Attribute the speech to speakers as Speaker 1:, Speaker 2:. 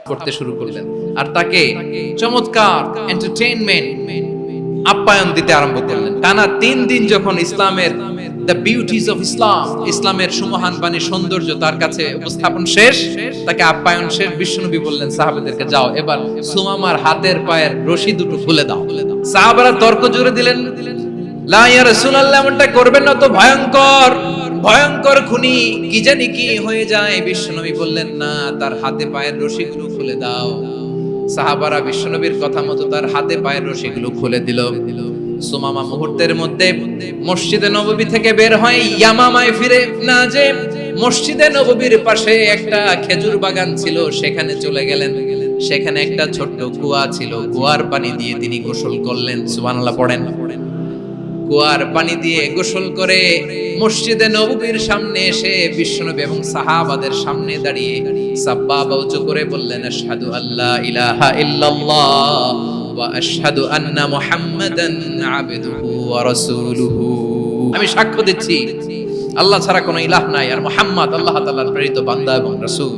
Speaker 1: করতে শুরু করলেন আর তাকে চমৎকার এন্টারটেইনমেন্ট আপ্যায়ন দিতে আরম্ভ করলেন। টানা 3 দিন যখন ইসলামের দ্য বিউটিজ অফ ইসলামের সুমহান বাণী সৌন্দর্য তার কাছে উপস্থাপন শেষ, তাকে আপ্যায়ন শেষ, বিশ্বনবী বললেন সাহাবাদেরকে, যাও এবার সুমামার হাতের পায়ের রশি দুটো খুলে দাও। সাহাবারা তর্ক জুড়ে দিলেন, লা ইয়া রাসূলুল্লাহ, এমনটা করবেন না, তো ভয়ঙ্কর ভয়ঙ্কর খুনি, কি জানি কি হয়ে যায়। বিশ্বনবী বললেন, না, তার হাতে পায়ের রশিগুলো খুলে দাও। সাহাবারা বিশ্বনবীর কথা মতো তার হাতে পায়ের রশিগুলো খুলে দিল। সুমামা মুহূর্তের মধ্যে মসজিদে নববী থেকে বের হয়, ইয়ামামায় ফিরে না যে মসজিদে নববীর পাশে একটা খেজুর বাগান ছিল সেখানে চলে গেলেন। সেখানে একটা ছোট্ট কুয়া ছিল, কুয়ার পানি দিয়ে তিনি গোসল করলেন। সুবহানাল্লাহ পড়েন। কুয়ার পানি দিয়ে গোসল করে মসজিদে নববীর সামনে এসে বিশ্বনবী এবং সাহাবাদের সামনে দাঁড়িয়ে সাব্বাবা উঁচু করে বললেন, আশহাদু আল্লা ইলাহা ইল্লাল্লাহ ওয়া আশহাদু আন্না মুহাম্মাদান আবদুহু ওয়া রাসূলুহু। আমি সাক্ষ্য দিচ্ছি আল্লাহ ছাড়া কোনো ইলাহ নাই আর মুহাম্মদ আল্লাহ তাআলার প্রেরিত বান্দা এবং রাসূল।